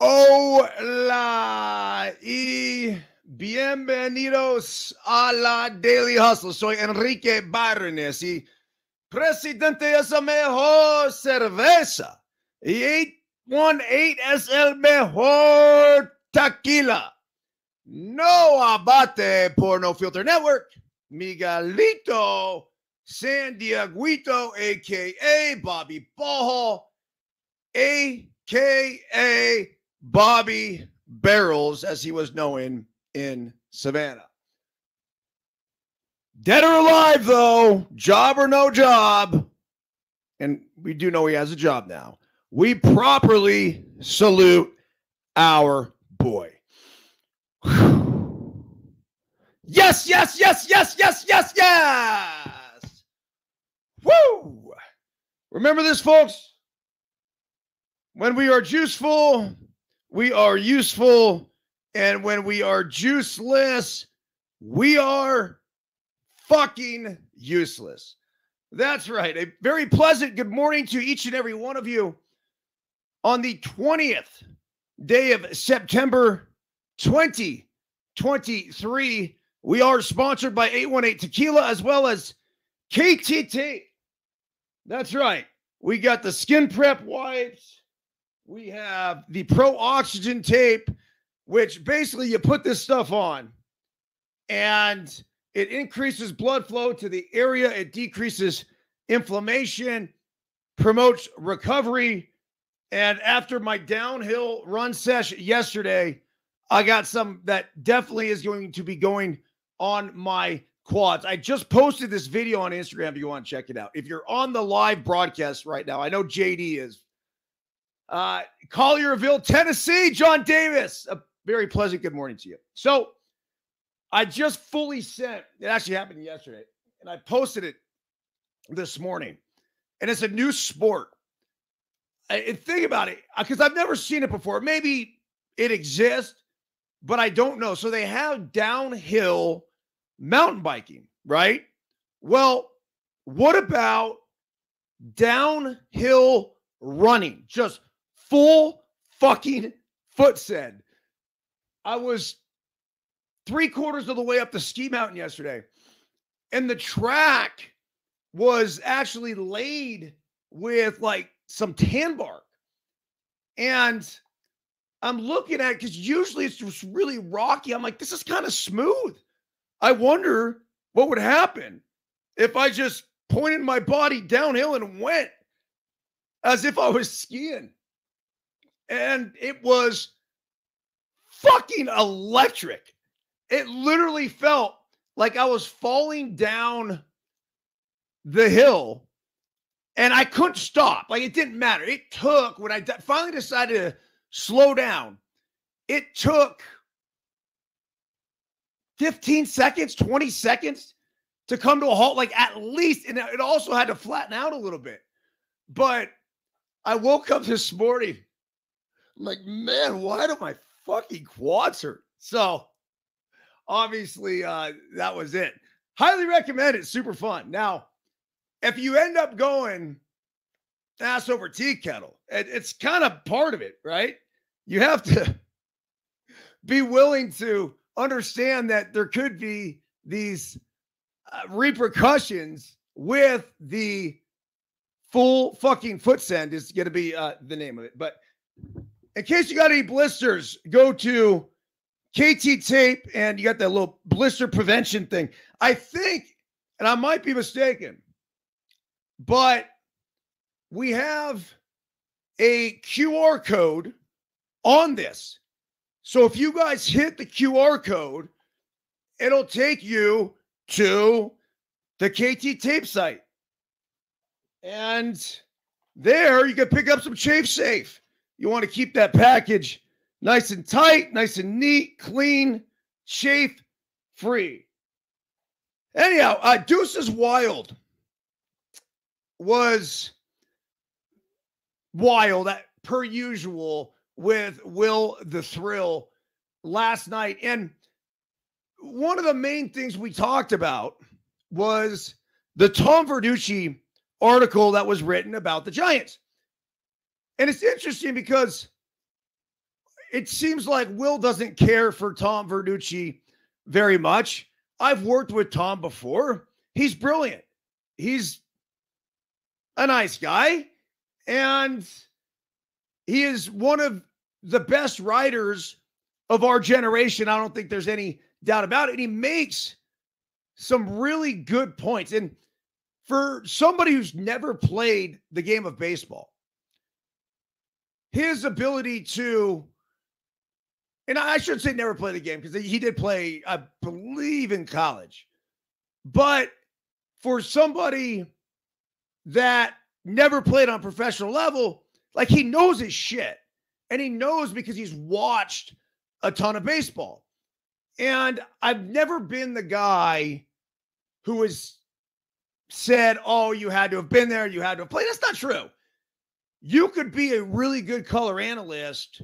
Hola y bienvenidos a la Daily Hustle. Soy Enrique Byrnes y presidente de esa mejor cerveza. Y 818 es el mejor tequila. No abate por No Filter Network. Miguelito San Dieguito, a.k.a. Bobby Bojo, a.k.a. Bobby Barrels, as he was known in Savannah. Dead or alive, though, job or no job, and we do know he has a job now, we properly salute our boy. Yes, yes, yes, yes, yes, yes, yes. Woo! Remember this, folks? When we are juiceful, we are useful. And when we are juiceless, we are fucking useless. That's right. A very pleasant good morning to each and every one of you on the 20th day of September 2023. We are sponsored by 818 Tequila as well as KTT. That's right. We got the skin prep wipes. We have the Pro Oxygen tape, which basically you put this stuff on and it increases blood flow to the area. It decreases inflammation, promotes recovery. And after my downhill run session yesterday, I got some that definitely is going to be going on my quads. I just posted this video on Instagram if you want to check it out. If you're on the live broadcast right now, I know JD is. Collierville, Tennessee, John Davis. A very pleasant good morning to you. So I just fully sent, it actually happened yesterday, and I posted it this morning. And it's a new sport. And think about it, because I've never seen it before. Maybe it exists, but I don't know. So they have downhill mountain biking, right? Well, what about downhill running? Just full fucking foot send. I was 3/4 of the way up the ski mountain yesterday, and the track was actually laid with like some tan bark. And I'm looking at it because usually it's just really rocky. I'm like, this is kind of smooth. I wonder what would happen if I just pointed my body downhill and went as if I was skiing. And it was fucking electric. It literally felt like I was falling down the hill and I couldn't stop. Like it didn't matter. It took, when I finally decided to slow down, it took 15 seconds, 20 seconds to come to a halt, like at least. And it also had to flatten out a little bit. But I woke up this morning, I'm like, man, why do my fucking quads hurt? So obviously that was it. Highly recommend it. Super fun. Now, if you end up going ass over tea kettle, it's kind of part of it, right? You have to be willing to understand that there could be these repercussions with the full fucking foot send is going to be the name of it. But in case you got any blisters, go to KT Tape and you got that little blister prevention thing. I think, and I might be mistaken, but we have a QR code on this. So if you guys hit the QR code, it'll take you to the KT Tape site. And there you can pick up some Chafe Safe. You want to keep that package nice and tight, nice and neat, clean, chafe free. Anyhow, Deuces Wild was wild, per usual, with Will the Thrill last night. And one of the main things we talked about was the Tom Verducci article that was written about the Giants. And it's interesting because it seems like Will doesn't care for Tom Verducci very much. I've worked with Tom before. He's brilliant. He's a nice guy. And he is one of the best writers of our generation. I don't think there's any doubt about it. And he makes some really good points. And for somebody who's never played the game of baseball, his ability to, and I should say never play the game because he did play, I believe, in college. But for somebody that never played on a professional level, like, he knows his shit. And he knows because he's watched a ton of baseball. And I've never been the guy who has said, oh, you had to have been there, you had to have played. That's not true. You could be a really good color analyst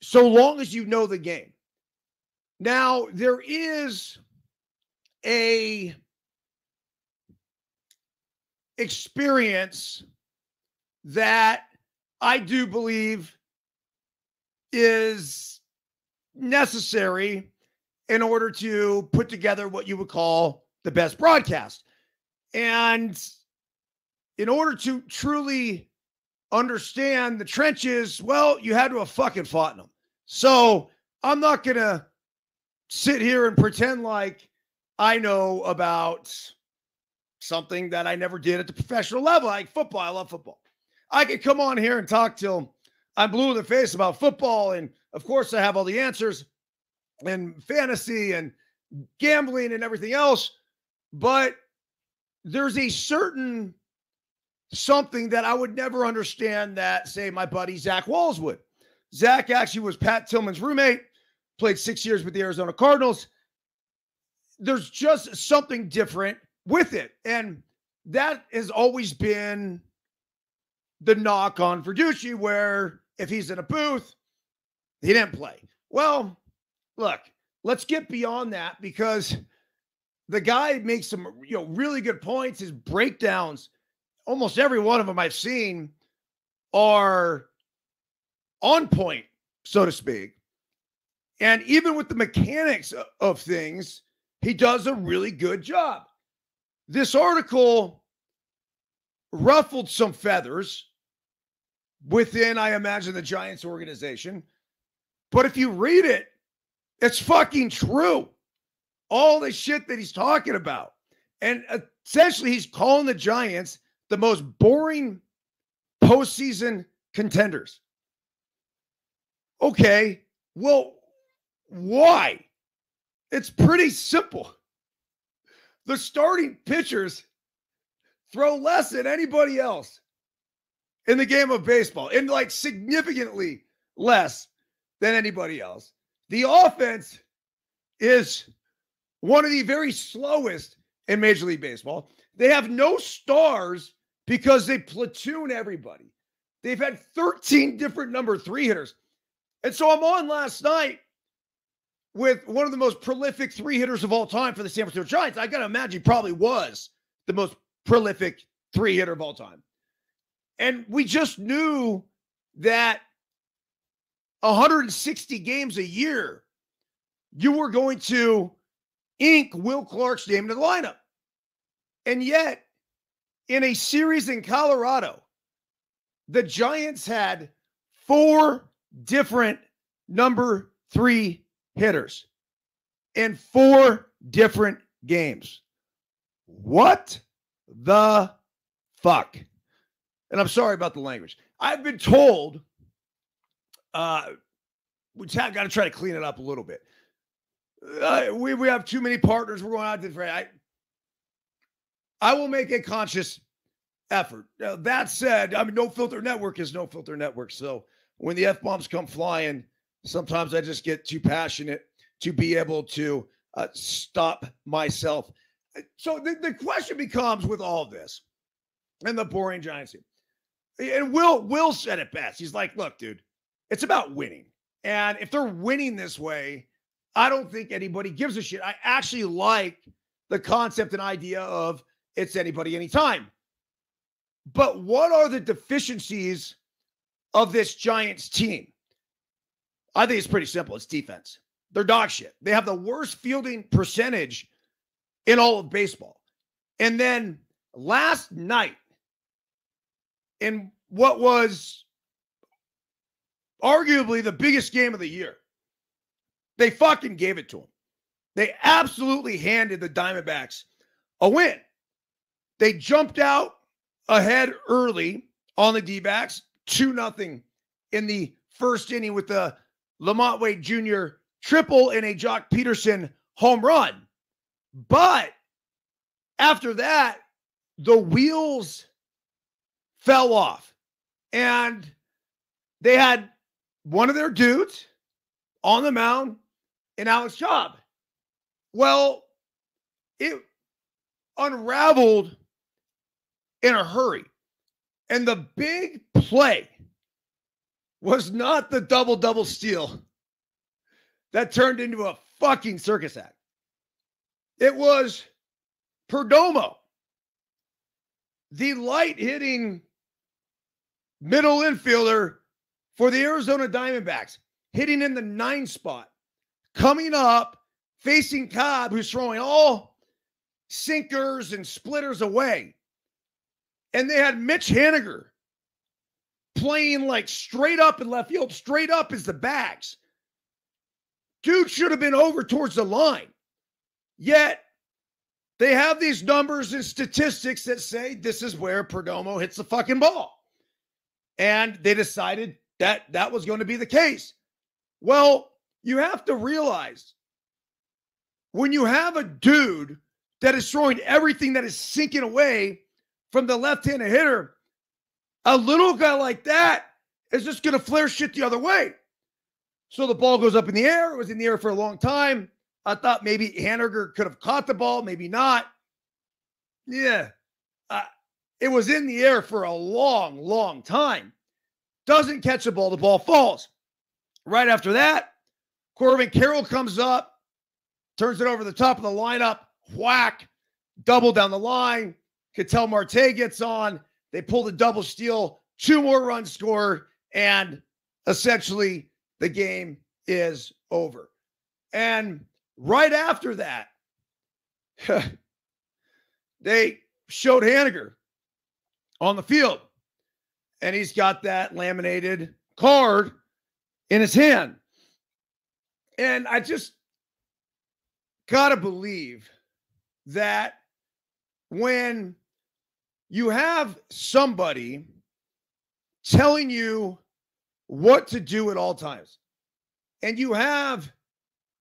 so long as you know the game. Now, there is a experience that I do believe is necessary in order to put together what you would call the best broadcast. And in order to truly understand the trenches, well, you had to have fucking fought in them. So I'm not going to sit here and pretend like I know about something that I never did at the professional level. Like football, I love football. I could come on here and talk till I'm blue in the face about football. And of course I have all the answers and fantasy and gambling and everything else. But there's a certain something that I would never understand that, say, my buddy Zach Walls would. Zach actually was Pat Tillman's roommate, played 6 years with the Arizona Cardinals. There's just something different with it. And that has always been the knock on Verducci, where if he's in a booth, he didn't play. Well, look, let's get beyond that, because the guy makes some, really good points. His breakdowns, almost every one of them I've seen, are on point, so to speak. And even with the mechanics of things, he does a really good job. This article ruffled some feathers within, I imagine, the Giants organization. But if you read it, it's fucking true. All the shit that he's talking about. And essentially, he's calling the Giants the most boring postseason contenders. Okay, well, why? It's pretty simple. The starting pitchers throw less than anybody else in the game of baseball, and like significantly less than anybody else. The offense is one of the very slowest in Major League Baseball. They have no stars because they platoon everybody. They've had 13 different number 3 hitters. And so I'm on last night with one of the most prolific 3 hitters of all time for the San Francisco Giants. I got to imagine he probably was the most prolific 3 hitter of all time. And we just knew that 160 games a year, you were going to ink Will Clark's name into the lineup. And yet, in a series in Colorado, the Giants had 4 different number 3 hitters in 4 different games. What the fuck? And I'm sorry about the language. I've been told, we got to try to clean it up a little bit. We have too many partners. We're going out to I will make a conscious effort. That said, No Filter Network is No Filter Network. So when the F-bombs come flying, sometimes I just get too passionate to be able to stop myself. So the question becomes with all of this and the boring Giants team. And Will said it best. He's like, look, dude, it's about winning. And if they're winning this way, I don't think anybody gives a shit. I actually like the concept and idea of it's anybody, anytime. But what are the deficiencies of this Giants team? I think it's pretty simple. It's defense. They're dog shit. They have the worst fielding percentage in all of baseball. And then last night, in what was arguably the biggest game of the year, they fucking gave it to them. They absolutely handed the Diamondbacks a win. They jumped out ahead early on the D-backs, 2-0 in the first inning with the Lamont Wade Jr. triple and a Jock Peterson home run. But after that, the wheels fell off. And they had one of their dudes on the mound in Alex Cobb. Well, it unraveled in a hurry. And the big play was not the double-double steal that turned into a fucking circus act. It was Perdomo, the light-hitting middle infielder for the Arizona Diamondbacks, hitting in the 9 spot, coming up, facing Cobb, who's throwing all sinkers and splitters away. And they had Mitch Haniger playing like straight up in left field. Straight up is the bags. Dude should have been over towards the line. Yet, they have these numbers and statistics that say this is where Perdomo hits the fucking ball. And they decided that that was going to be the case. Well, you have to realize when you have a dude that is throwing everything that is sinking away from the left-handed hitter, a little guy like that is just going to flare shit the other way. So the ball goes up in the air. It was in the air for a long time. I thought maybe Haniger could have caught the ball, maybe not. Yeah. It was in the air for a long, long time. Doesn't catch the ball falls. Right after that, Corbin Carroll comes up, turns it over the top of the lineup, whack, double down the line. Ketel Marte gets on. They pull the double steal, 2 more runs scored, and essentially the game is over. And right after that, they showed Haniger on the field, and he's got that laminated card in his hand. And I just got to believe that when you have somebody telling you what to do at all times, and you have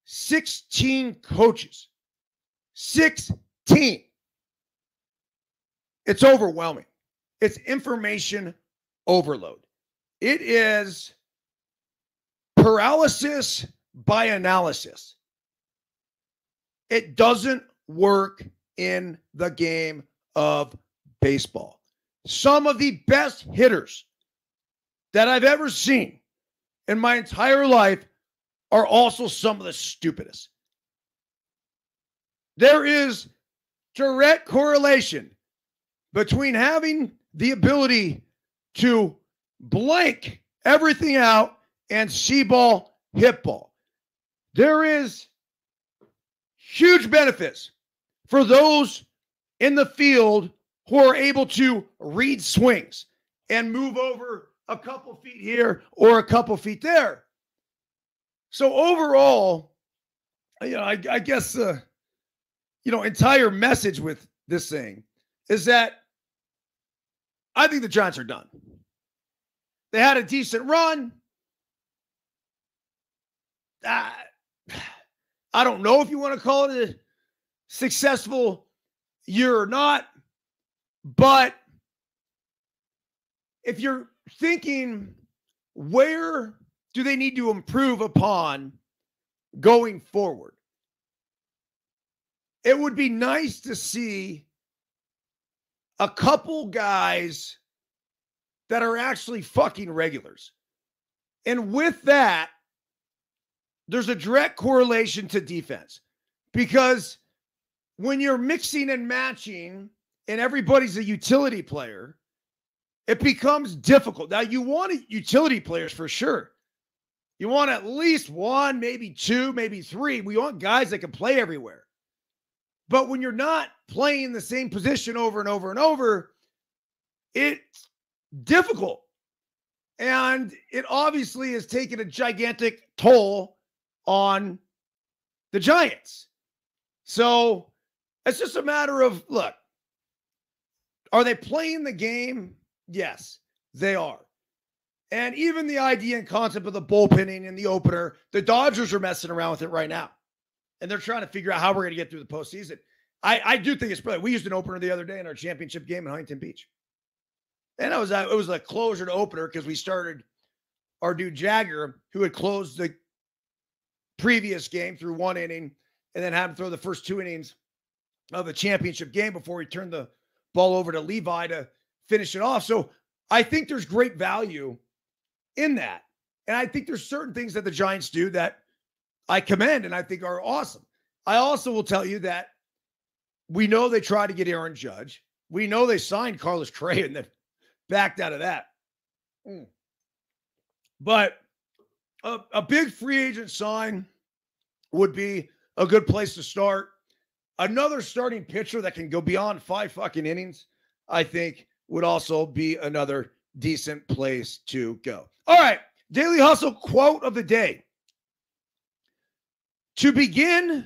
16 coaches, 16, it's overwhelming. It's information overload. It is paralysis by analysis. It doesn't work in the game of baseball. Some of the best hitters that I've ever seen in my entire life are also some of the stupidest. There is direct correlation between having the ability to blank everything out and see ball, hit ball. There is huge benefits for those in the field who are able to read swings and move over a couple feet here or a couple feet there. So overall, I guess entire message with this thing is that I think the Giants are done. They had a decent run. I don't know if you want to call it a successful year or not, but if you're thinking, where do they need to improve upon going forward? It would be nice to see a couple guys that are actually fucking regulars. And with that, there's a direct correlation to defense, because when you're mixing and matching and everybody's a utility player, it becomes difficult. Now, you want utility players for sure, You want at least one, maybe two, maybe three. We want guys that can play everywhere. But when you're not playing the same position over and over and over, it's difficult. And it obviously has taken a gigantic toll on the Giants. So it's just a matter of, look, are they playing the game? Yes, they are. And even the idea and concept of the bullpenning and the opener, the Dodgers are messing around with it right now. And they're trying to figure out how we're going to get through the postseason. I do think it's brilliant. We used an opener the other day in our championship game in Huntington Beach. And it was a closer to opener because we started our dude Jagger, who had closed the previous game through one inning and then had him throw the first 2 innings of the championship game before he turned the ball over to Levi to finish it off. So I think there's great value in that. And I think there's certain things that the Giants do that I commend and I think are awesome. I also will tell you that we know they tried to get Aaron Judge. We know they signed Carlos Correa and then backed out of that. But a big free agent sign would be a good place to start. Another starting pitcher that can go beyond 5 fucking innings, I think, would also be another decent place to go. All right. Daily Hustle quote of the day. To begin.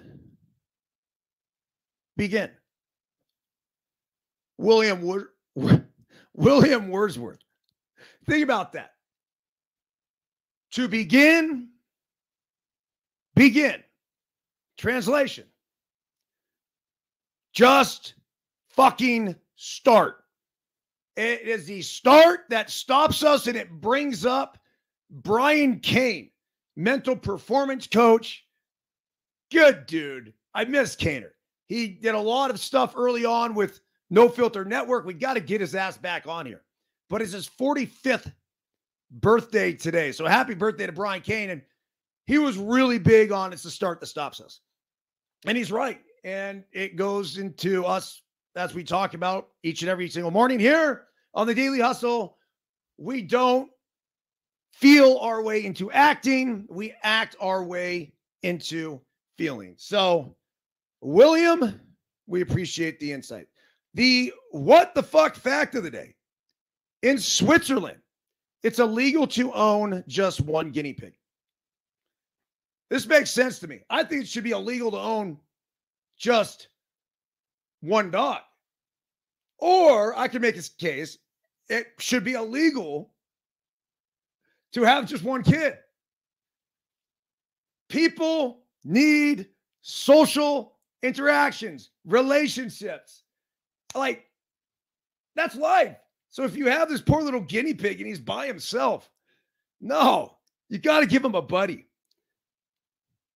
William Wordsworth. Think about that. To begin. Translation. Just fucking start. It is the start that stops us, and it brings up Brian Kane, mental performance coach. Good dude. I miss Kaner. He did a lot of stuff early on with No Filter Network. We got to get his ass back on here. But it's his 45th birthday today. So happy birthday to Brian Kane. And he was really big on it's the start that stops us. And he's right. And it goes into us, as we talk about each and every single morning here on the Daily Hustle. We don't feel our way into acting. We act our way into feeling. So, William, we appreciate the insight. The what the fuck fact of the day. In Switzerland, it's illegal to own just one guinea pig. This makes sense to me. I think it should be illegal to own just one dog. Or I could make a case, it should be illegal to have just one kid. People need social interactions, relationships. Like, that's life. So if you have this poor little guinea pig and he's by himself, no, you got to give him a buddy.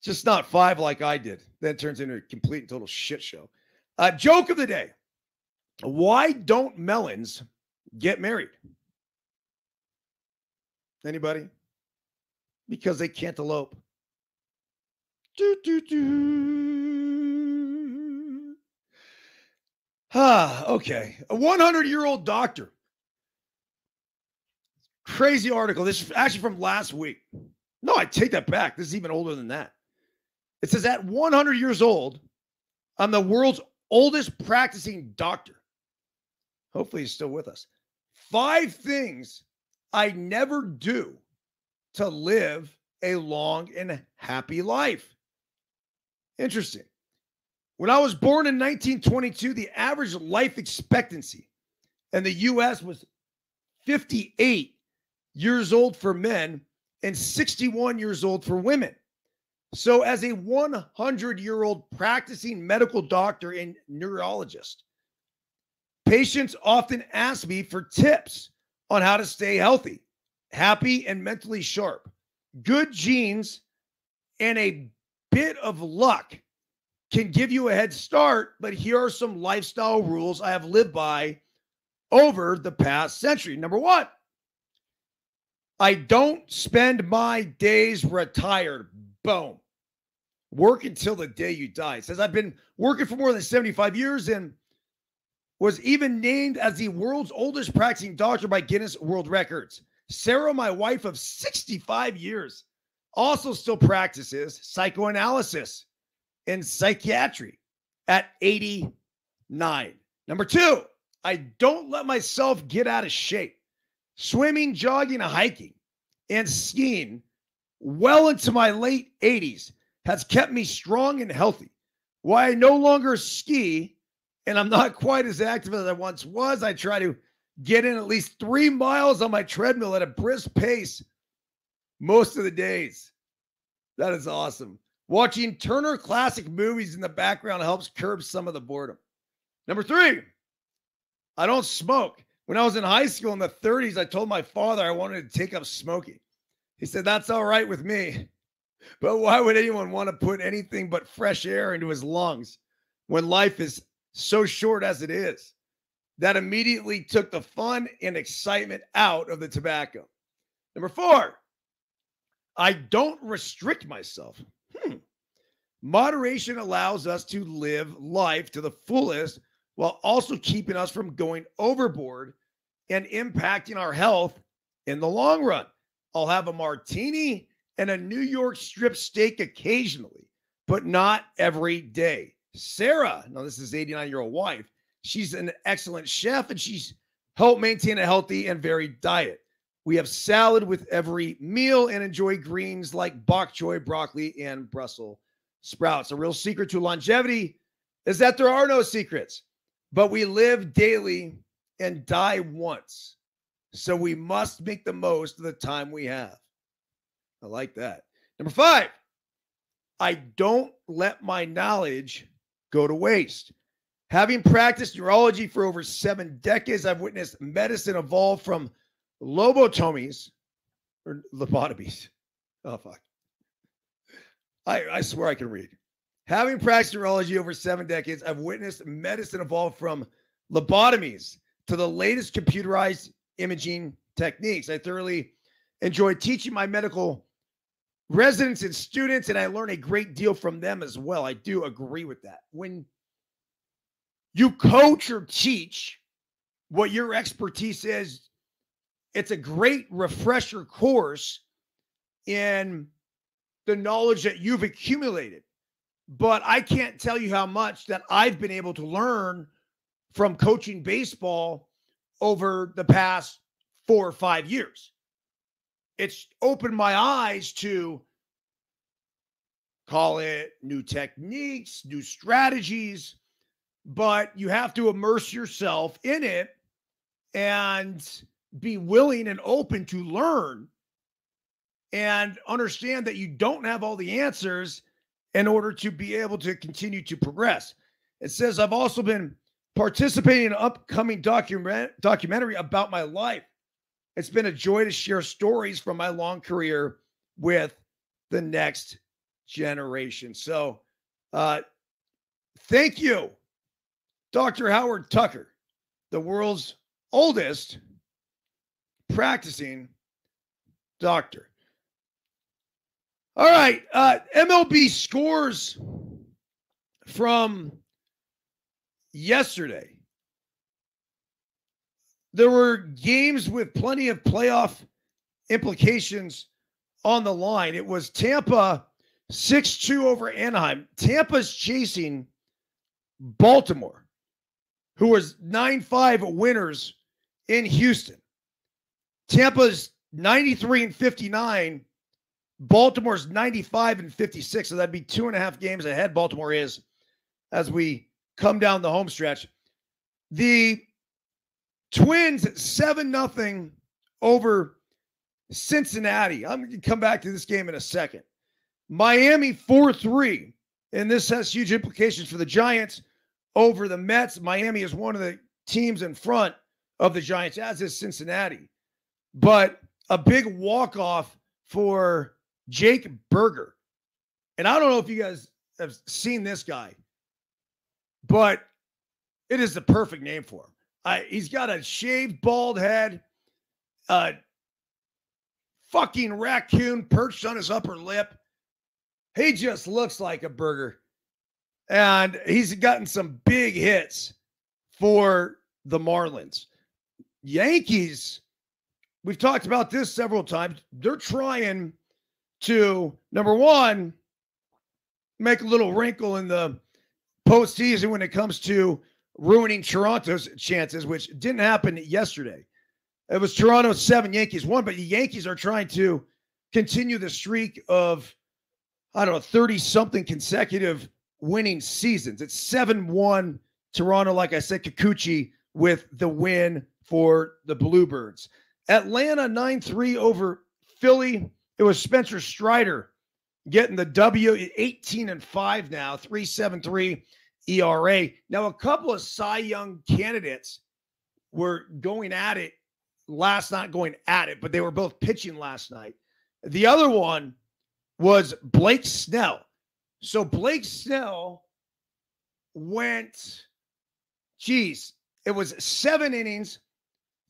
Just not 5 like I did. That turns into a complete and total shit show. Joke of the day. Why don't melons get married? Anybody? Because they can't elope. Okay. A 100-year-old doctor. Crazy article. This is actually from last week. No, I take that back. This is even older than that. It says at 100 years old, I'm the world's oldest practicing doctor. Hopefully he's still with us. 5 things I never do to live a long and happy life. Interesting. When I was born in 1922, the average life expectancy in the U.S. was 58 years old for men and 61 years old for women. So as a 100-year-old practicing medical doctor and neurologist, patients often ask me for tips on how to stay healthy, happy, and mentally sharp. Good genes and a bit of luck can give you a head start, but here are some lifestyle rules I have lived by over the past century. Number 1, I don't spend my days retired. Boom. Work until the day you die. It says I've been working for more than 75 years and was even named as the world's oldest practicing doctor by Guinness World Records. Sarah, my wife of 65 years, Also still practices psychoanalysis and psychiatry at 89. Number 2, I don't let myself get out of shape. Swimming, jogging, hiking, and skiing well into my late 80s has kept me strong and healthy. While I no longer ski and I'm not quite as active as I once was, I try to get in at least 3 miles on my treadmill at a brisk pace most of the days. That is awesome. Watching Turner Classic Movies in the background helps curb some of the boredom. Number 3, I don't smoke. When I was in high school in the 30s, I told my father I wanted to take up smoking. He said, that's all right with me. But why would anyone want to put anything but fresh air into his lungs when life is so short as it is? That immediately took the fun and excitement out of the tobacco. Number 4, I don't restrict myself. Moderation allows us to live life to the fullest while also keeping us from going overboard and impacting our health in the long run. I'll have a martini and a New York strip steak occasionally, but not every day. Sarah, now this is 89-year-old wife, she's an excellent chef and she's helped maintain a healthy and varied diet. We have salad with every meal and enjoy greens like bok choy, broccoli, and Brussels sprouts. A real secret to longevity is that there are no secrets, but we live daily and die once. So we must make the most of the time we have. I like that. Number 5, I don't let my knowledge go to waste. Having practiced neurology for over 7 decades, I've witnessed medicine evolve from lobotomies or lobotomies. Oh, fuck. I swear I can read. Having practiced neurology over 7 decades, I've witnessed medicine evolve from lobotomies to the latest computerized imaging techniques. I thoroughly enjoy teaching my medical residents and students, and I learn a great deal from them as well. I do agree with that. When you coach or teach what your expertise is, it's a great refresher course in the knowledge that you've accumulated. But I can't tell you how much that I've been able to learn from coaching baseball over the past 4 or 5 years. It's opened my eyes to, call it new techniques, new strategies, but you have to immerse yourself in it and be willing and open to learn and understand that you don't have all the answers in order to be able to continue to progress. It says, I've also been participating in an upcoming documentary about my life. It's been a joy to share stories from my long career with the next generation. So thank you, Dr. Howard Tucker, the world's oldest practicing doctor. All right, MLB scores from yesterday. There were games with plenty of playoff implications on the line. It was Tampa 6-2 over Anaheim. Tampa's chasing Baltimore, who was 9-5 winners in Houston. Tampa's 93-59. Baltimore's 95-56. So that'd be 2.5 games ahead Baltimore is as we come down the home stretch. The Twins 7-0 over Cincinnati. I'm going to come back to this game in a second. Miami 4-3. And this has huge implications for the Giants over the Mets. Miami is one of the teams in front of the Giants, as is Cincinnati. But a big walk-off for Jake Berger. And I don't know if you guys have seen this guy, but it is the perfect name for him. He's got a shaved bald head, fucking raccoon perched on his upper lip. He just looks like a burger. And he's gotten some big hits for the Marlins. Yankees, we've talked about this several times. They're trying to, number one, make a little wrinkle in the postseason when it comes to ruining Toronto's chances, which didn't happen yesterday. It was Toronto 7, Yankees 1, but the Yankees are trying to continue the streak of, 30-something consecutive winning seasons. It's 7-1 Toronto, like I said, Kikuchi with the win for the Bluebirds. Atlanta 9-3 over Philly. It was Spencer Strider getting the W, 18-5 now, 3.73 ERA. Now, a couple of Cy Young candidates were going at it but they were both pitching last night. The other one was Blake Snell. So Blake Snell went, it was 7 innings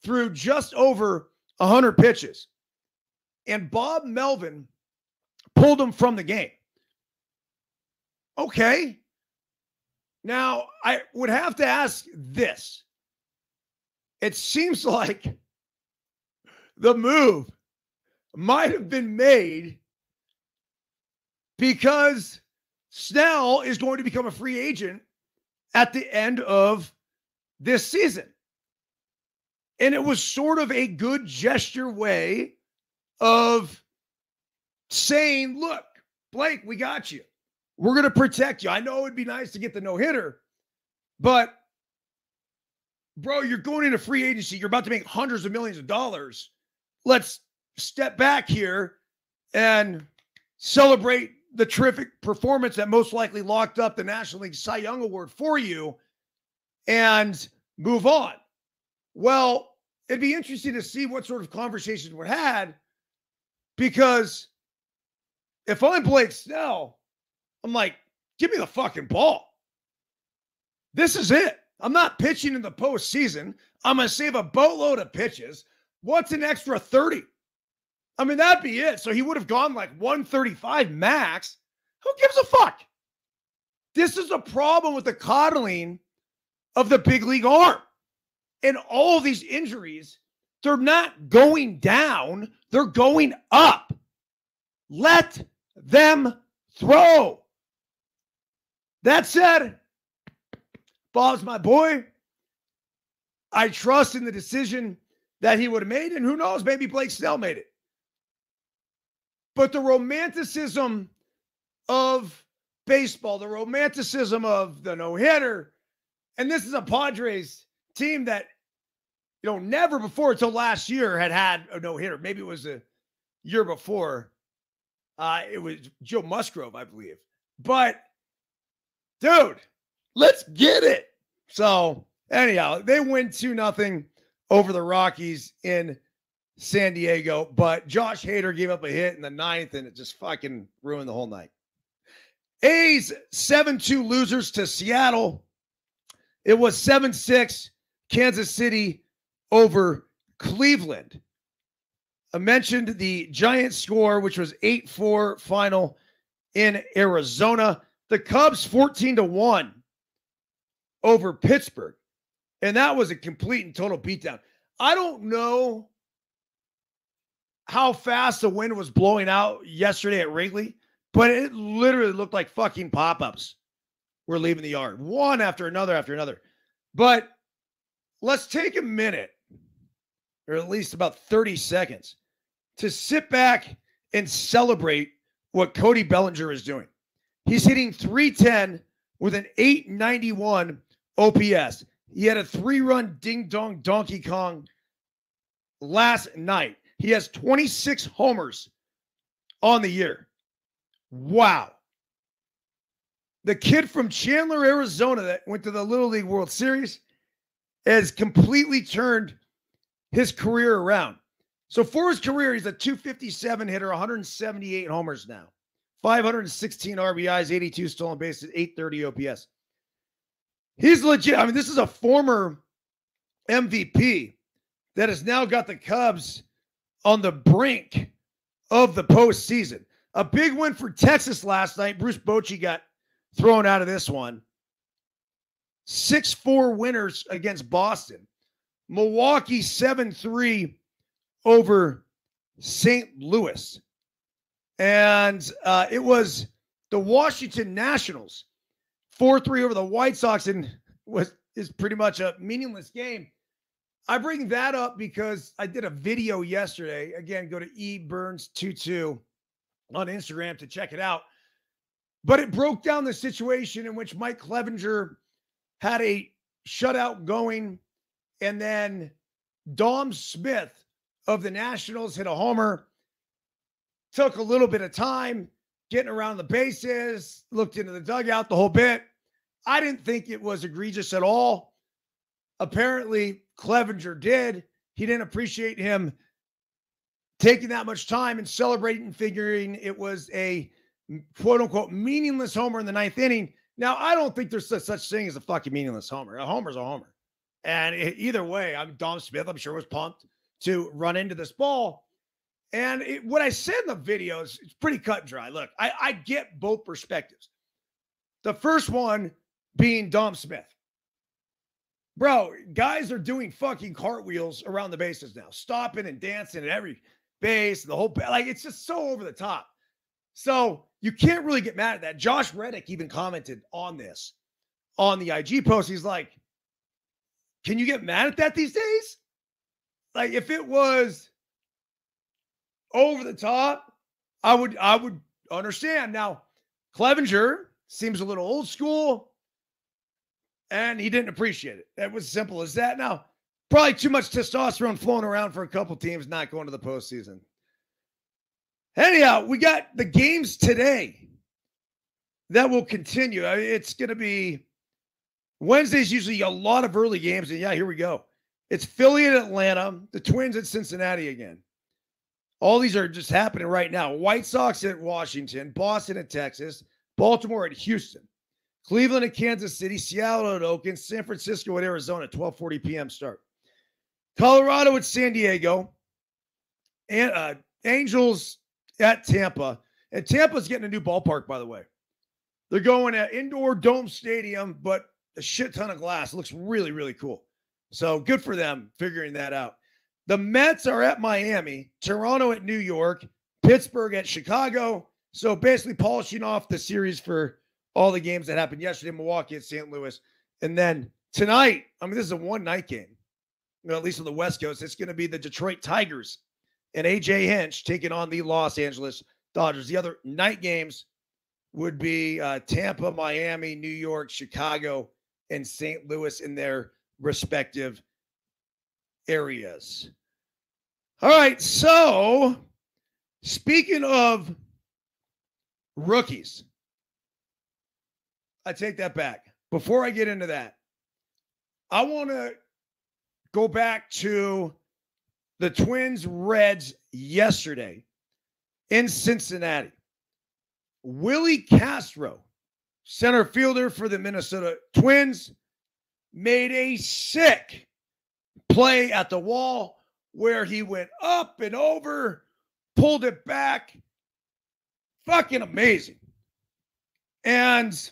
through just over 100 pitches. And Bob Melvin pulled him from the game. Okay. Now, I would have to ask this. It seems like the move might have been made because Snell is going to become a free agent at the end of this season. And it was sort of a good gesture way of saying, look, Blake, we got you. We're going to protect you. I know it'd be nice to get the no-hitter, but, bro, you're going into free agency. You're about to make hundreds of millions of dollars. Let's step back here and celebrate the terrific performance that most likely locked up the National League Cy Young Award for you and move on. Well, it'd be interesting to see what sort of conversations were had, because if I'm Blake Snell, I'm like, give me the fucking ball. This is it. I'm not pitching in the postseason. I'm going to save a boatload of pitches. What's an extra 30? I mean, that'd be it. So he would have gone like 135 max. Who gives a fuck? This is a problem with the coddling of the big league arm. And all of these injuries, they're not going down. They're going up. Let them throw. That said, Bob's my boy. I trust in the decision that he would have made. And who knows, maybe Blake Snell made it. But the romanticism of baseball, the romanticism of the no-hitter, and this is a Padres team that, never before until last year had a no-hitter. Maybe it was a year before. It was Joe Musgrove, I believe. But, dude, let's get it. So, anyhow, they win 2-0 over the Rockies in San Diego, but Josh Hader gave up a hit in the 9th, and it just fucking ruined the whole night. A's 7-2 losers to Seattle. It was 7-6 Kansas City over Cleveland. I mentioned the Giants score, which was 8-4 final in Arizona. The Cubs 14-1 over Pittsburgh. And that was a complete and total beatdown. I don't know how fast the wind was blowing out yesterday at Wrigley, but it literally looked like fucking pop-ups were leaving the yard, one after another after another. But let's take a minute, or at least about 30 seconds, to sit back and celebrate what Cody Bellinger is doing. He's hitting .310 with an .891 OPS. He had a 3-run ding-dong Donkey Kong last night. He has 26 homers on the year. Wow. The kid from Chandler, Arizona that went to the Little League World Series has completely turned his career around. So for his career, he's a .257 hitter, 178 homers now, 516 RBIs, 82 stolen bases, 830 OPS. He's legit. I mean, this is a former MVP that has now got the Cubs on the brink of the postseason. A big win for Texas last night. Bruce Bochy got thrown out of this one. 6-4 winners against Boston. Milwaukee 7-3 over St. Louis. And it was the Washington Nationals 4-3 over the White Sox, and is pretty much a meaningless game. I bring that up because I did a video yesterday. Again, go to Byrnes22 on Instagram to check it out. But it broke down the situation in which Mike Clevenger had a shutout going, and then Dom Smith of the Nationals hit a homer. Took a little bit of time getting around the bases, looked into the dugout, the whole bit. I didn't think it was egregious at all. Apparently, Clevenger did. He didn't appreciate him taking that much time and celebrating, figuring it was a quote-unquote meaningless homer in the ninth inning. Now, I don't think there's such thing as a fucking meaningless homer. A homer's a homer. And either way, Dom Smith, I'm sure, was pumped to run into this ball. And what I said in the video is it's pretty cut and dry. Look, I get both perspectives. The first one being Dom Smith. Bro, guys are doing fucking cartwheels around the bases now, stopping and dancing at every base, the whole, like, it's just so over the top. So you can't really get mad at that. Josh Reddick even commented on this on the IG post. He's like, can you get mad at that these days? Like, if it was over the top, I would understand. Now, Clevenger seems a little old school, and he didn't appreciate it. That was as simple as that. Now, probably too much testosterone flowing around for a couple teams not going to the postseason. Anyhow, we got the games today that will continue. It's going to be Wednesday's usually a lot of early games, and yeah, here we go. It's Philly at Atlanta, the Twins at Cincinnati again. All these are just happening right now. White Sox at Washington, Boston at Texas, Baltimore at Houston, Cleveland at Kansas City, Seattle at Oakland, San Francisco at Arizona, 12:40 p.m. start. Colorado at San Diego, and Angels at Tampa. And Tampa's getting a new ballpark, by the way. They're going to indoor dome stadium, but a shit ton of glass. It looks really, really cool. So good for them figuring that out. The Mets are at Miami, Toronto at New York, Pittsburgh at Chicago. So basically polishing off the series for all the games that happened yesterday, Milwaukee at St. Louis. And then tonight, this is a one-night game, at least on the West Coast. It's going to be the Detroit Tigers and A.J. Hinch taking on the Los Angeles Dodgers. The other night games would be Tampa, Miami, New York, Chicago, and St. Louis in their respective areas. All right, so speaking of rookies, I take that back. Before I get into that, I want to go back to the Twins-Reds yesterday in Cincinnati. Willie Castro, center fielder for the Minnesota Twins, made a sick play at the wall where he went up and over, pulled it back. Fucking amazing. And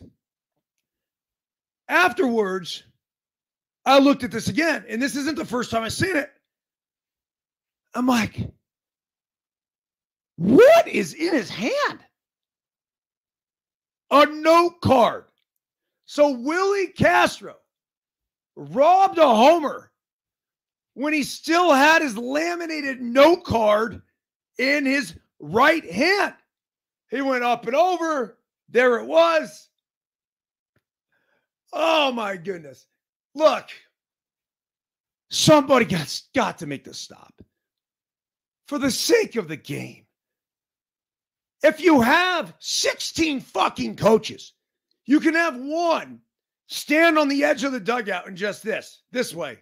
afterwards, I looked at this again, and this isn't the first time I've seen it. I'm like, what is in his hand? A note card. So Willie Castro robbed a homer when he still had his laminated note card in his right hand. He went up and over. There it was. Oh, my goodness. Look, somebody got to make this stop. For the sake of the game. If you have 16 fucking coaches, you can have one stand on the edge of the dugout and just this way,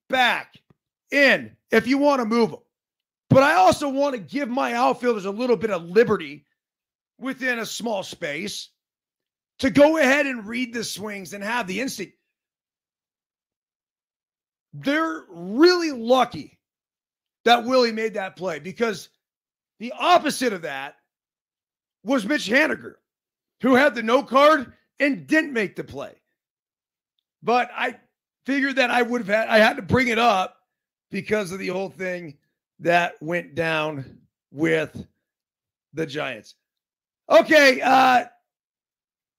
back, in, if you want to move them. But I also want to give my outfielders a little bit of liberty within a small space to go ahead and read the swings and have the instinct. They're really lucky that Willie made that play, because the opposite of that was Mitch Haniger, who had the no card and didn't make the play. But I figured that I had to bring it up because of the whole thing that went down with the Giants. Okay,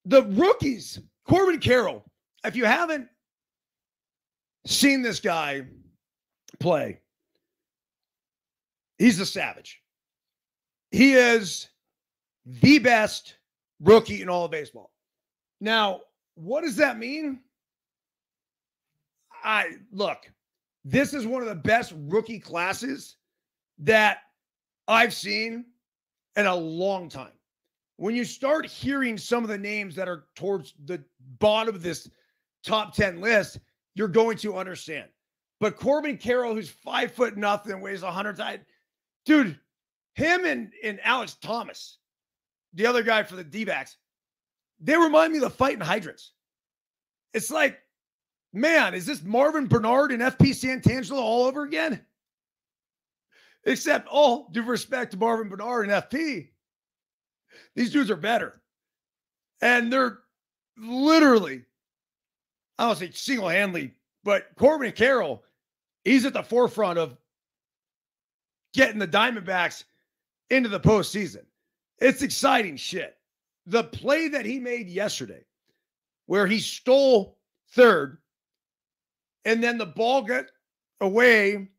the rookies, Corbin Carroll. If you haven't seen this guy play, he's a savage. He is the best rookie in all of baseball. Now, what does that mean? Look, this is one of the best rookie classes that I've seen in a long time. When you start hearing some of the names that are towards the bottom of this top 10 list, you're going to understand. But Corbin Carroll, who's 5'0", weighs 100, dude, him and Alex Thomas, the other guy for the D-backs, they remind me of the Fighting Hydrants. It's like, man, is this Marvin Bernard and FP Santangelo all over again? Except all due respect to Marvin Bernard and FP, these dudes are better. And they're literally, I don't say single-handedly, but Corbin Carroll, he's at the forefront of getting the Diamondbacks into the postseason. It's exciting shit. The play that he made yesterday, where he stole third, and then the ball got away,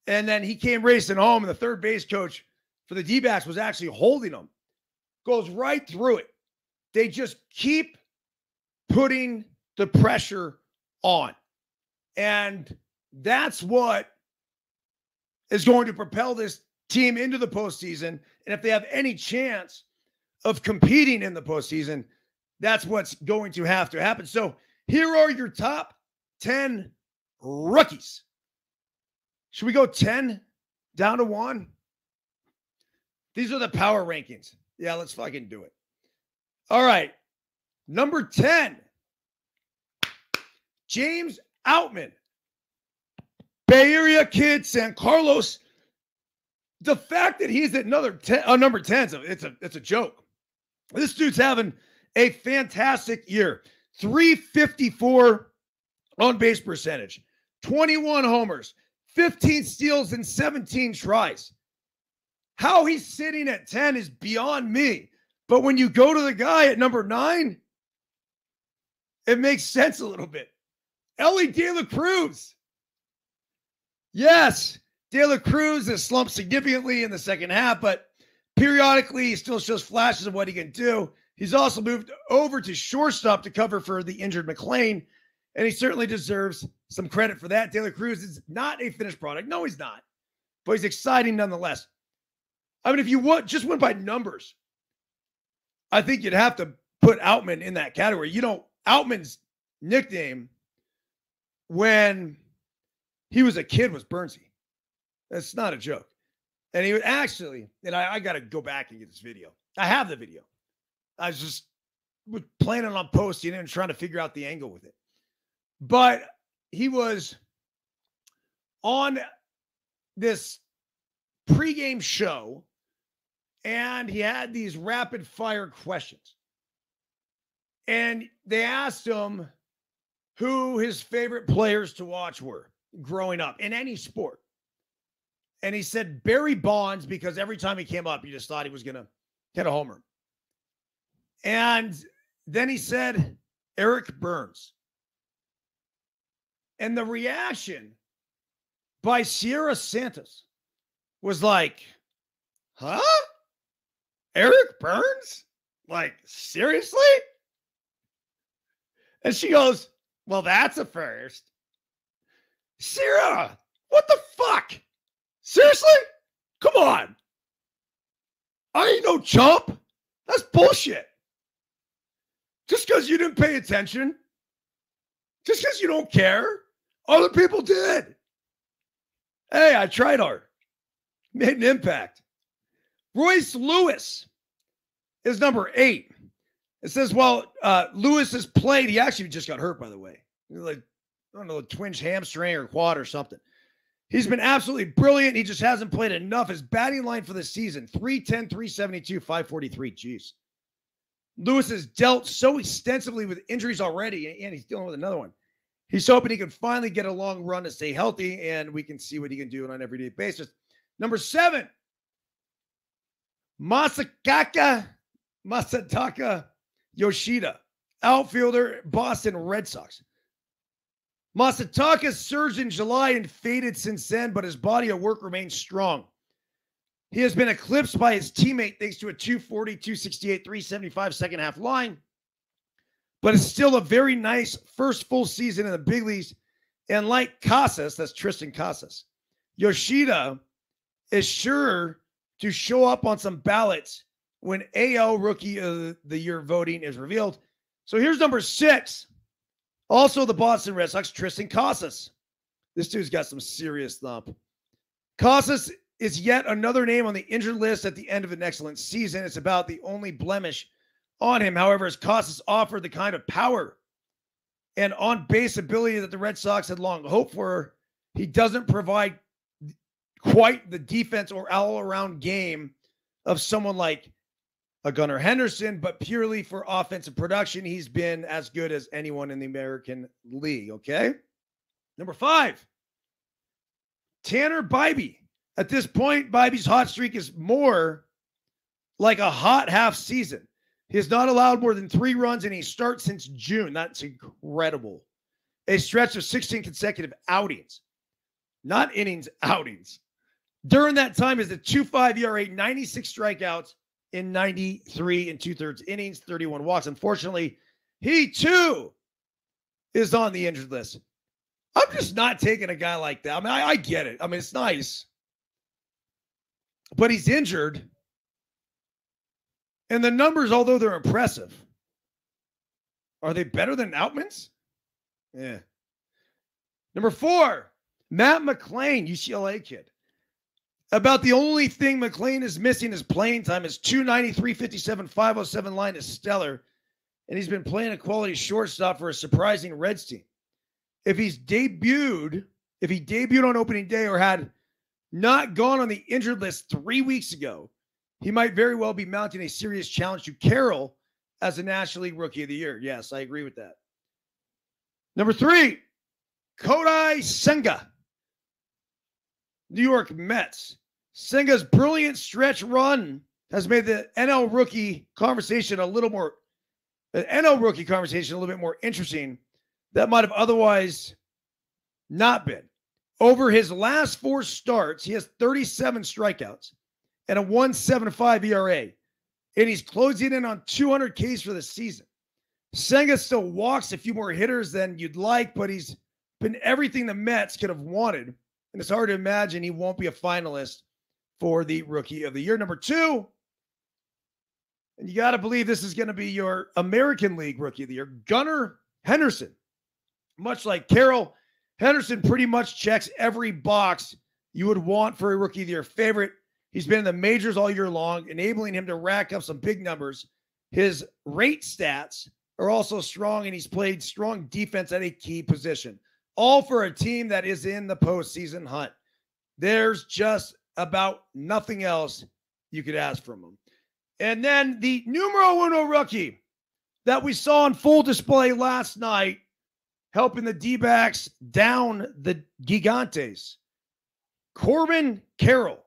and then he came racing home, and the third base coach for the D-backs was actually holding him. Goes right through it. They just keep putting the pressure on. And that's what is going to propel this team into the postseason. And if they have any chance of competing in the postseason, that's what's going to have to happen. So here are your top 10 rookies. Should we go 10 down to 1? These are the power rankings. Yeah, let's fucking do it. All right. Number 10, James Outman. Bay Area kid, San Carlos. The fact that he's at number 10, it's a joke. This dude's having a fantastic year. 354 on base percentage, 21 homers, 15 steals, and 17 tries. How he's sitting at 10 is beyond me. But when you go to the guy at number 9, it makes sense a little bit. Ellie De La Cruz. Yes, De La Cruz has slumped significantly in the second half, but periodically he still shows flashes of what he can do. He's also moved over to shortstop to cover for the injured McLean, and he certainly deserves some credit for that. De La Cruz is not a finished product. No, he's not. But he's exciting nonetheless. I mean, if you just went by numbers, I think you'd have to put Outman in that category. You know, Outman's nickname when he was a kid was Byrnesy. That's not a joke. And he would actually, and I got to go back and get this video. I have the video. I was just planning on posting it and trying to figure out the angle with it. But he was on this pregame show, and he had these rapid fire questions. And they asked him who his favorite players to watch were growing up in any sport. And he said Barry Bonds, because every time he came up, you just thought he was going to hit a homer. And then he said Eric Byrnes. And the reaction by Sierra Santos was like, huh? Eric Byrnes? Like, seriously? And she goes, well, that's a first. Sierra, what the fuck? Seriously? Come on. I ain't no chump. That's bullshit. Just because you didn't pay attention, just because you don't care, other people did. Hey, I tried hard. Made an impact. Royce Lewis is number 8. It says, well, Lewis has played. He actually just got hurt, by the way. Like, I don't know, a twinged hamstring or quad or something. He's been absolutely brilliant. He just hasn't played enough. His batting line for the season, 310, 372, 543. Jeez. Lewis has dealt so extensively with injuries already, and he's dealing with another one. He's hoping he can finally get a long run to stay healthy, and we can see what he can do on an everyday basis. Number 7, Masataka Yoshida, outfielder, Boston Red Sox. Masataka surged in July and faded since then, but his body of work remains strong. He has been eclipsed by his teammate thanks to a 240, 268, 375 second half line, but it's still a very nice first full season in the big leagues. And like Casas, that's Tristan Casas, Yoshida is sure to show up on some ballots when AL Rookie of the Year voting is revealed. So here's number 6. Also the Boston Red Sox, Tristan Casas. This dude's got some serious thump. Casas is yet another name on the injured list at the end of an excellent season. It's about the only blemish on him. However, as Casas offered the kind of power and on-base ability that the Red Sox had long hoped for, he doesn't provide quite the defense or all-around game of someone like a Gunnar Henderson, but purely for offensive production, he's been as good as anyone in the American League, okay? Number 5, Tanner Bybee. At this point, Bybee's hot streak is more like a hot half season. He has not allowed more than 3 runs in a start since June. That's incredible. A stretch of 16 consecutive outings. Not innings, outings. During that time is a 2.5 ERA, 96 strikeouts in 93 and 2/3 innings, 31 walks. Unfortunately, he too is on the injured list. I'm just not taking a guy like that. I mean, I get it. I mean, it's nice. But he's injured. And the numbers, although they're impressive, are they better than Outman's? Yeah. Number 4, Matt McClain, UCLA kid. About the only thing McClain is missing is playing time. His 293, 57, 507 line is stellar, and he's been playing a quality shortstop for a surprising Reds team. If he debuted on opening day or had not gone on the injured list 3 weeks ago, he might very well be mounting a serious challenge to Carroll as a National League Rookie of the Year. Yes, I agree with that. Number 3, Kodai Senga, New York Mets. Senga's brilliant stretch run has made the NL rookie conversation a little bit more interesting that might have otherwise not been. Over his last 4 starts, he has 37 strikeouts and a 1.75 ERA, and he's closing in on 200 Ks for the season. Senga still walks a few more hitters than you'd like, but he's been everything the Mets could have wanted, and it's hard to imagine he won't be a finalist for the Rookie of the Year. Number 2, and you got to believe this is going to be your American League Rookie of the Year, Gunnar Henderson. Much like Carroll, Henderson pretty much checks every box you would want for a Rookie of the Year favorite. He's been in the majors all year long, enabling him to rack up some big numbers. His rate stats are also strong, and he's played strong defense at a key position. All for a team that is in the postseason hunt. There's just about nothing else you could ask from him. And then the numero uno rookie that we saw on full display last night, helping the D-backs down the Gigantes, Corbin Carroll.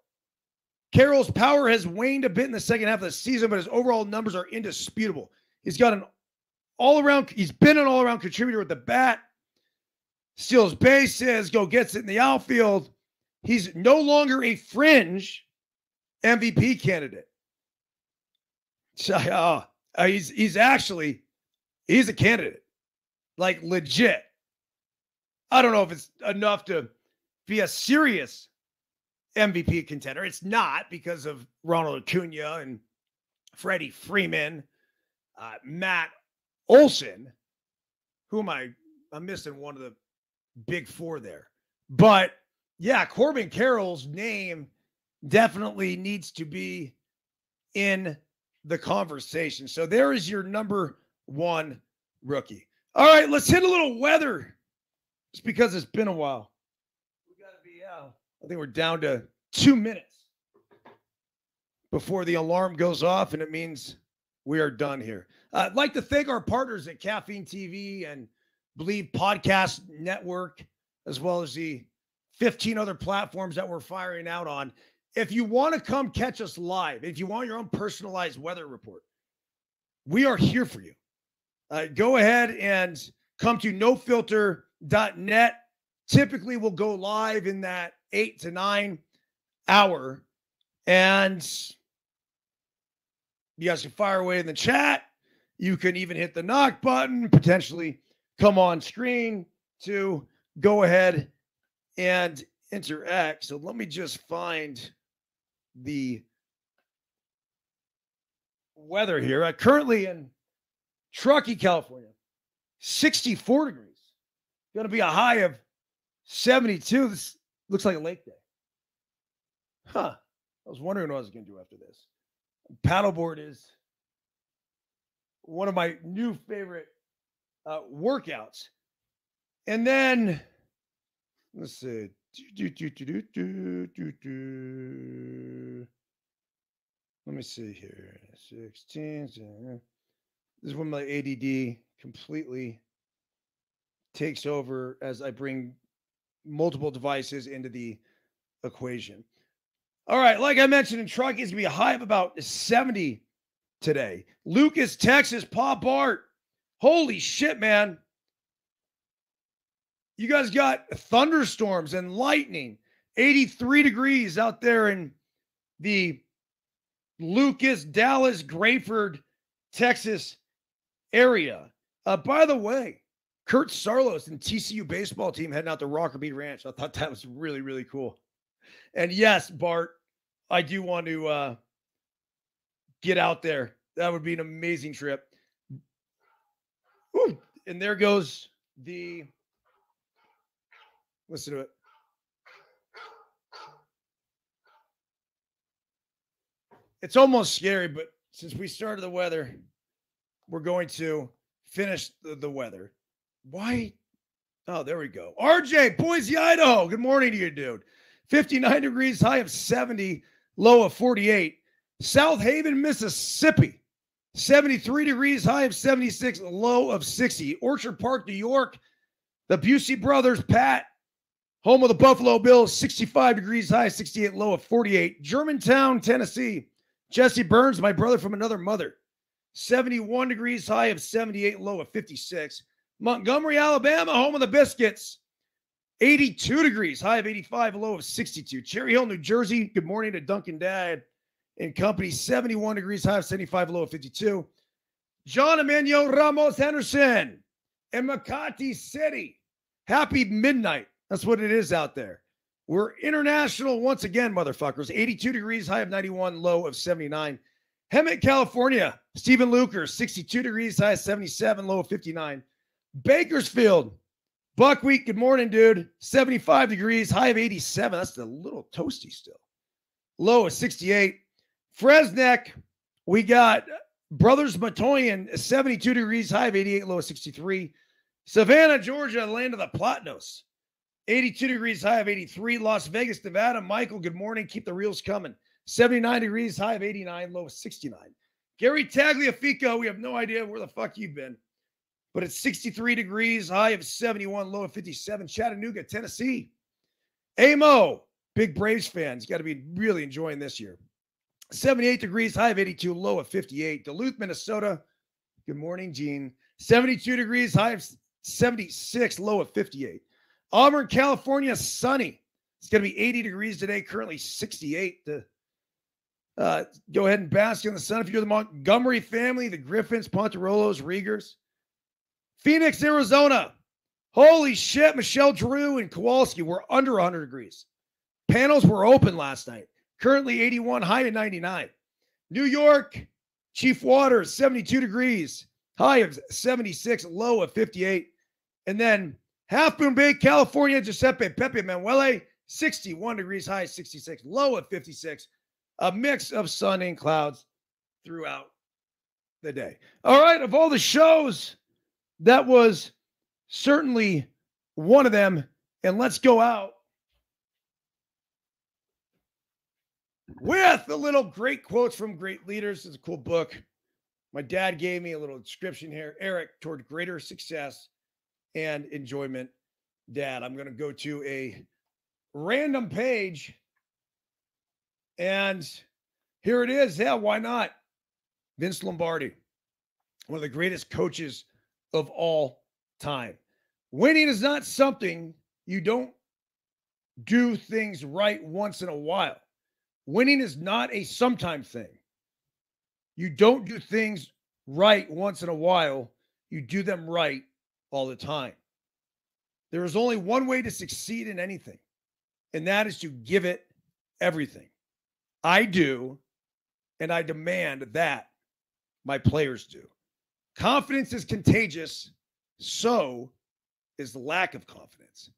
Carroll's power has waned a bit in the second half of the season, but his overall numbers are indisputable. He's been an all-around contributor with the bat, steals bases, gets it in the outfield. He's no longer a fringe MVP candidate. So, he's a candidate, like legit. I don't know if it's enough to be a serious MVP contender. It's not, because of Ronald Acuna and Freddie Freeman, Matt Olson, I'm missing one of the big 4 there. But yeah, Corbin Carroll's name definitely needs to be in the conversation. So there is your number 1 rookie. All right, let's hit a little weather, just because it's been a while. We got to be out. I think we're down to 2 minutes before the alarm goes off, and it means we are done here. I'd like to thank our partners at Caffeine TV and Believe Podcast Network, as well as the 15 other platforms that we're firing out on. if you want to come catch us live, if you want your own personalized weather report, we are here for you. Go ahead and come to nofilter.net. Typically, we'll go live in that 8 to 9 hour. And you guys can fire away in the chat. You can even hit the knock button, potentially come on screen to go ahead and interact. So let me just find the weather here. Currently in Truckee, California, 64 degrees. Going to be a high of 72. This looks like a lake day. Huh. I was wondering what I was going to do after this. Paddleboard is one of my new favorite workouts. And then, let's see. Let me see here. 16. This is when my ADD completely takes over as I bring multiple devices into the equation. All right, like I mentioned in Truckee, it's going to be a high of about 70 today. Lucas, Texas, Pop Art. Holy shit, man. You guys got thunderstorms and lightning. 83 degrees out there in the Lucas, Dallas, Grayford, Texas area. By the way, Kurt Sarlos and TCU baseball team heading out to Rockerbeat Ranch. I thought that was really, really cool. And yes, Bart, I do want to get out there. That would be an amazing trip. Ooh, and there goes the... Listen to it. It's almost scary, but since we started the weather, we're going to finish the weather. Why? Oh, there we go. RJ, Boise, Idaho. Good morning to you, dude. 59 degrees, high of 70, low of 48. South Haven, Mississippi. 73 degrees, high of 76, low of 60. Orchard Park, New York. The Busey brothers, Pat, home of the Buffalo Bills, 65 degrees, high of 68, low of 48. Germantown, Tennessee. Jesse Byrnes, my brother from another mother. 71 degrees, high of 78, low of 56. Montgomery, Alabama, home of the Biscuits. 82 degrees, high of 85, low of 62. Cherry Hill, New Jersey. Good morning to Duncan Dad and company. 71 degrees, high of 75, low of 52. John Emmanuel Ramos Henderson in Makati City. Happy midnight. That's what it is out there. We're international once again, motherfuckers. 82 degrees, high of 91, low of 79. Hemet, California. Stephen Luker, 62 degrees, high of 77, low of 59. Bakersfield. Buckwheat, good morning, dude. 75 degrees, high of 87. That's a little toasty still. Low of 68. Fresneck, we got Brothers Matoyan, 72 degrees, high of 88, low of 63. Savannah, Georgia, land of the Platanos. 82 degrees, high of 83. Las Vegas, Nevada. Michael, good morning. Keep the reels coming. 79 degrees, high of 89, low of 69. Gary Tagliafico, we have no idea where the fuck you've been, but it's 63 degrees, high of 71, low of 57. Chattanooga, Tennessee. Amo, big Braves fans. Got to be really enjoying this year. 78 degrees, high of 82, low of 58. Duluth, Minnesota. Good morning, Gene. 72 degrees, high of 76, low of 58. Auburn, California, sunny. It's going to be 80 degrees today, currently 68. Go ahead and bask in the sun. If you're the Montgomery family, the Griffins, Ponterolos, Riegers. Phoenix, Arizona. Holy shit, Michelle Drew and Kowalski were under 100 degrees. Panels were open last night. Currently 81, high of 99. New York, Chief Waters, 72 degrees. High of 76, low of 58. And then Half Moon Bay, California, Giuseppe Pepe Manuele, 61 degrees, high 66, low of 56. A mix of sun and clouds throughout the day. All right, of all the shows, that was certainly one of them. And let's go out with a little great quotes from great leaders. It's a cool book. My dad gave me a little description here. Eric, toward greater success and enjoyment. Dad, I'm going to go to a random page And here it is. Yeah, why not? Vince Lombardi, one of the greatest coaches of all time. Winning is not something you don't do things right once in a while. Winning is not a sometime thing. You don't do things right once in a while. You do them right all the time. There is only one way to succeed in anything, and that is to give it everything. I do, and I demand that my players do. Confidence is contagious. So is the lack of confidence.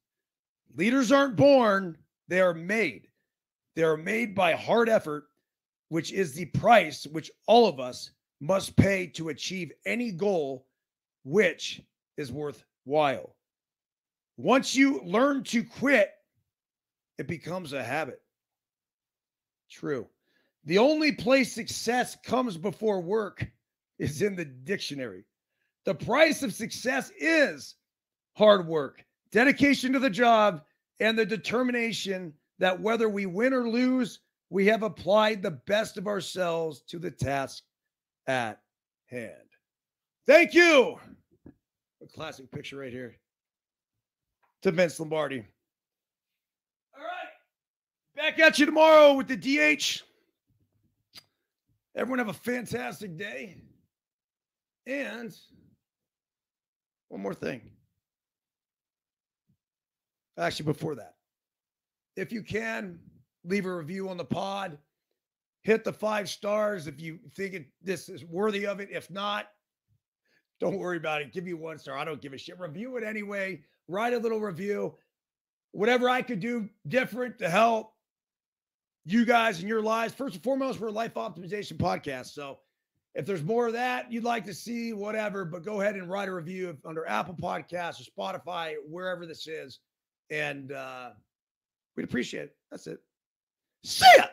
Leaders aren't born, they are made. They are made by hard effort, which is the price which all of us must pay to achieve any goal which is worthwhile. Once you learn to quit, it becomes a habit. True. The only place success comes before work is in the dictionary. The price of success is hard work, dedication to the job, and the determination that whether we win or lose, we have applied the best of ourselves to the task at hand. Thank you. A classic picture right here to Vince Lombardi. All right. Back at you tomorrow with the DH. Everyone have a fantastic day. And one more thing. Actually, before that, if you can, leave a review on the pod. Hit the 5 stars if you think this is worthy of it. If not, don't worry about it. Give me 1 star. I don't give a shit. Review it anyway. Write a little review. Whatever I could do different to help you guys in your lives. First and foremost, we're a life optimization podcast. So if there's more of that you'd like to see, whatever, but go ahead and write a review under Apple Podcasts or Spotify, wherever this is. And we'd appreciate it. That's it. See ya.